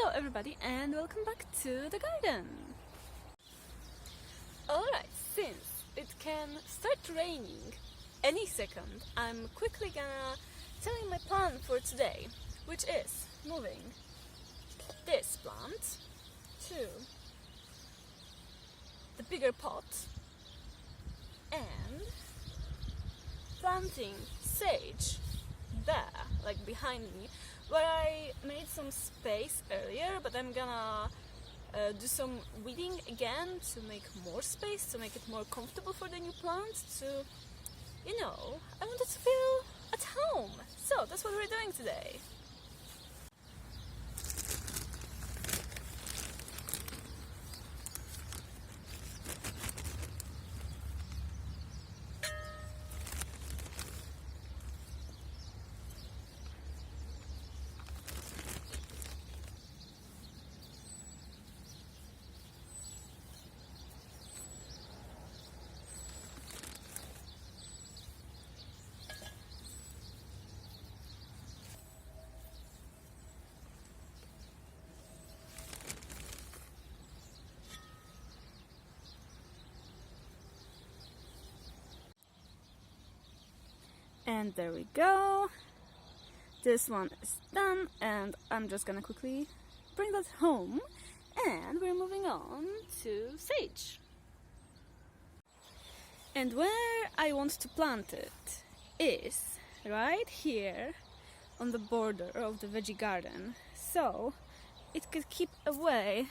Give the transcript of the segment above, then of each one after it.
Hello everybody and welcome back to the garden! Alright, since it can start raining any second, I'm quickly gonna tell you my plan for today, which is moving this plant to the bigger pot and planting sage there, like behind me, where I made some space earlier, but I'm gonna do some weeding again to make more space, to make it more comfortable for the new plants, to, you know, I wanted to feel at home. So that's what we're doing today. And there we go. This one is done and I'm just gonna quickly bring that home and we're moving on to sage. And where I want to plant it is right here on the border of the veggie garden, so it could keep away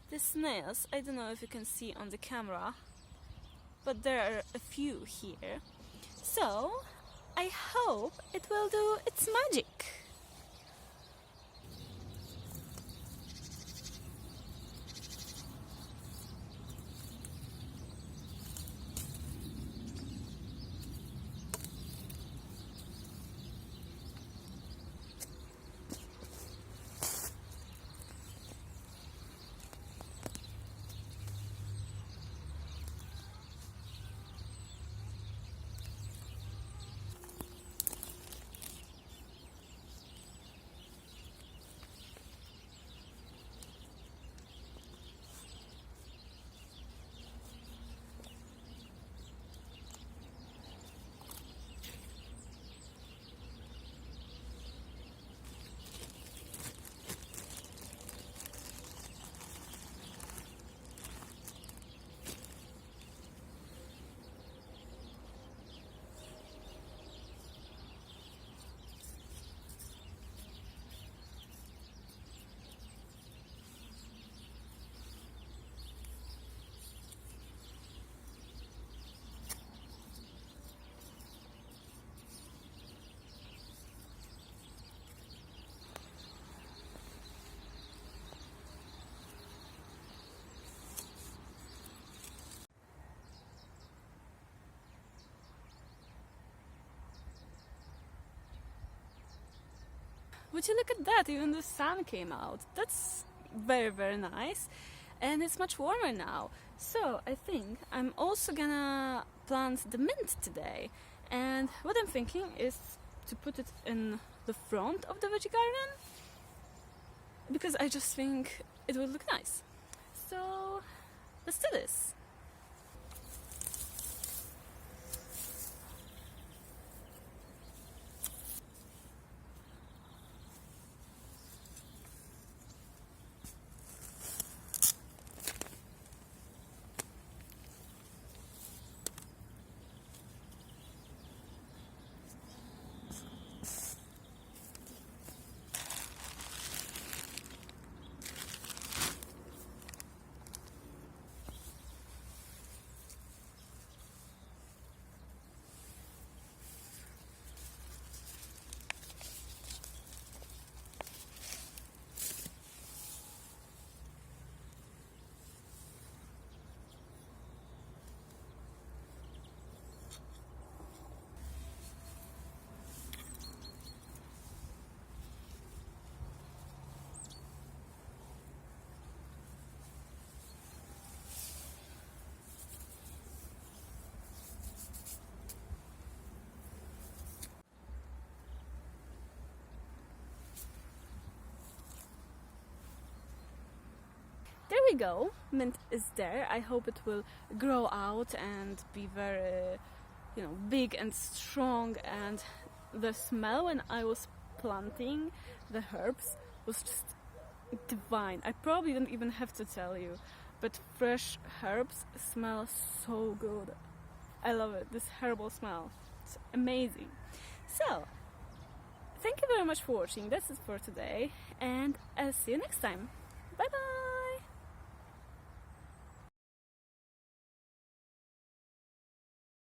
the snails. I don't know if you can see on the camera, but there are a few here. So, I hope it will do its magic. Would you look at that, even the sun came out. That's very nice, and it's much warmer now. So I think I'm also gonna plant the mint today, and what I'm thinking is to put it in the front of the veggie garden, because I just think it would look nice. So let's do this. there we go. Mint is there. I hope it will grow out and be very, big and strong. And the smell when I was planting the herbs was just divine. I probably don't even have to tell you, but fresh herbs smell so good. I love it. This herbal smell. It's amazing. So, thank you very much for watching. That's it for today, and I'll see you next time.